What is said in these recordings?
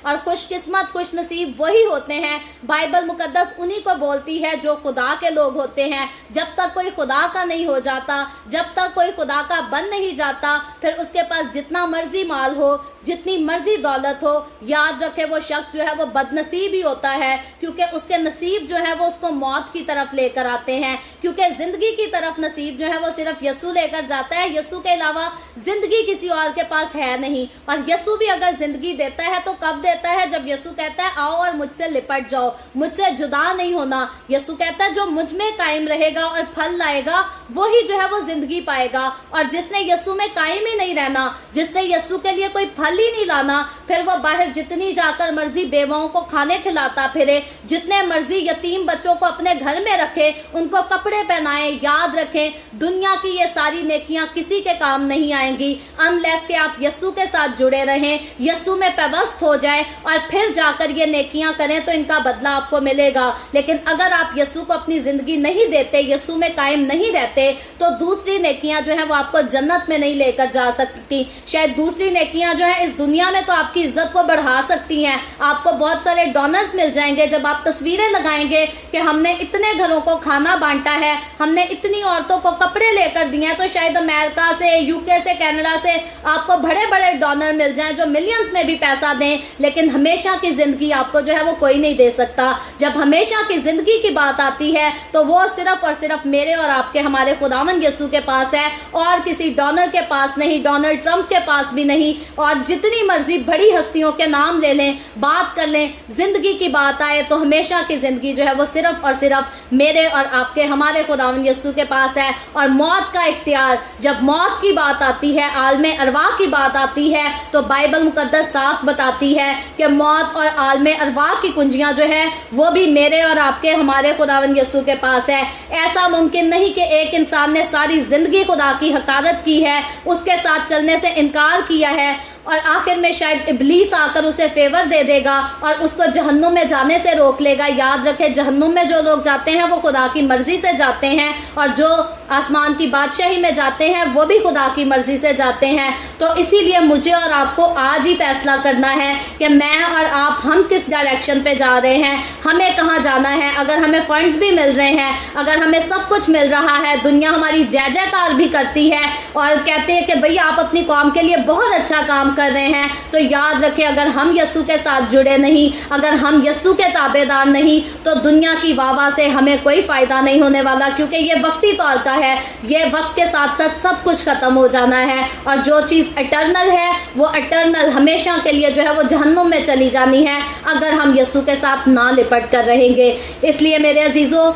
और खुशकिस्मत खुश नसीब वही होते हैं। बाइबल मुकद्दस उन्हीं को बोलती है जो खुदा के लोग होते हैं। जब तक कोई खुदा का नहीं हो जाता, जब तक कोई खुदा का बन नहीं जाता, फिर उसके पास जितना मर्जी माल हो, जितनी मर्जी दौलत हो, याद रखे वो शख्स जो है वो बदनसीब ही होता है, क्योंकि उसके नसीब जो है वो उसको मौत की तरफ लेकर आते हैं। क्योंकि जिंदगी की तरफ नसीब जो है वो सिर्फ यीशु लेकर जाता है। यीशु के अलावा जिंदगी किसी और के पास है नहीं। और यीशु भी अगर जिंदगी देता है तो कब देता है? जब यीशु कहता है आओ और मुझसे लिपट जाओ, मुझसे जुदा नहीं होना। यीशु कहता है जो मुझ में कायम रहेगा और फल लाएगा वही जो है वो जिंदगी पाएगा। और जिसने यीशु में कायम ही नहीं रहना, जिसने यीशु के लिए कोई फल ही नहीं लाना, फिर वो बाहर जितनी जाकर मर्जी बेवाओं को खाने खिलाता फिरे, जितने मर्जी यतीम बच्चों को अपने घर में रखे, उनको कपड़े पहनाए। याद रखें दुनिया की ये सारी नेकियां किसी के काम नहीं आएंगी अनलेस कि आप यीशु के साथ जुड़े रहें, यीशु में पेवस्त हो जाएं और फिर जाकर ये नेकियां करें तो इनका बदला आपको मिलेगा। लेकिन अगर आप यीशु को अपनी जिंदगी नहीं देते, यीशु में कायम नहीं रहते, तो दूसरी नेकियां जो है वो आपको जन्नत में नहीं लेकर जा सकती। शायद दूसरी नेकियां जो है इस दुनिया में तो आपकी इज्जत को बढ़ा सकती हैं, आपको बहुत सारे डोनर्स मिल जाएंगे जब आप तस्वीरें लगाएंगे कि हमने इतने घरों को खाना बांटा है, हमने इतनी औरतों को कपड़े लेकर दिए हैं। तो शायद अमेरिका से, यूके से, कनाडा से आपको बड़े बड़े डोनर मिल जाएं जो मिलियंस में भी पैसा दें, लेकिन हमेशा की जिंदगी आपको जो है वो कोई नहीं दे सकता। जब हमेशा की जिंदगी की बात आती है तो वो सिर्फ और सिर्फ मेरे और आपके, हमारे खुदावंद यीशु के पास है और किसी डोनर के पास नहीं, डोनाल्ड ट्रंप के पास भी नहीं। और जितनी मर्जी बड़ी हस्तियों के नाम ले लें, बात कर लें, जिंदगी की बात आए तो हमेशा की जिंदगी जो है वो सिर्फ और सिर्फ मेरे और आपके, हमारे खुदावंद यीशु के पास है। और मौत का इख्तियार, जब मौत की बात आती है, आलमे अरवाह की बात आती है, तो बाइबल मुकद्दस साफ बताती है कि मौत और आलमे अरवाह की कुंजियां जो है वो भी मेरे और आपके, हमारे खुदावंद यीशु के पास है। ऐसा मुमकिन नहीं कि एक इंसान ने सारी जिंदगी खुदा की हकारत की है, उसके साथ चलने से इनकार किया है और आखिर में शायद इब्लीस आकर उसे फेवर दे देगा और उसको जहन्नुम में जाने से रोक लेगा। याद रखें जहन्नुम में जो लोग जाते हैं वो खुदा की मर्जी से जाते हैं और जो आसमान की बादशाही में जाते हैं वो भी खुदा की मर्जी से जाते हैं। तो इसीलिए मुझे और आपको आज ही फैसला करना है कि मैं और आप, हम किस डायरेक्शन पे जा रहे हैं, हमें कहाँ जाना है। अगर हमें फंड्स भी मिल रहे हैं, अगर हमें सब कुछ मिल रहा है, दुनिया हमारी जय जयकार भी करती है और कहते हैं कि भैया आप अपनी कौम के लिए बहुत अच्छा काम कर रहे हैं, तो याद रखें अगर हम यीशु के साथ जुड़े नहीं, अगर हम यीशु के ताबेदार नहीं, तो दुनिया की वाह से हमें कोई फायदा नहीं होने वाला। क्योंकि ये वक्ती तौर का है, ये वक्त के साथ साथ सब कुछ खत्म हो जाना है और जो चीज इटर्नल है वो इटर्नल हमेशा के लिए जो है वो जहन्नुम में चली जानी है अगर हम यीशु के साथ ना लिपट कर रहेंगे। इसलिए मेरे अजीजों,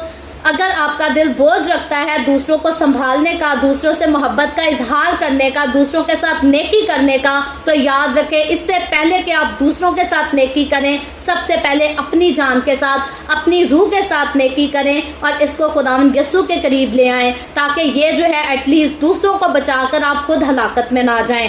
अगर आपका दिल बोझ रखता है दूसरों को संभालने का, दूसरों से मोहब्बत का इजहार करने का, दूसरों के साथ नेकी करने का, तो याद रखें इससे पहले कि आप दूसरों के साथ नेकी करें, सबसे पहले अपनी जान के साथ, अपनी रूह के साथ नेकी करें और इसको खुदावंद यीशु के करीब ले आएं, ताकि ये जो है एटलीस्ट दूसरों को बचाकर आप खुद हलाकत में ना जाएं।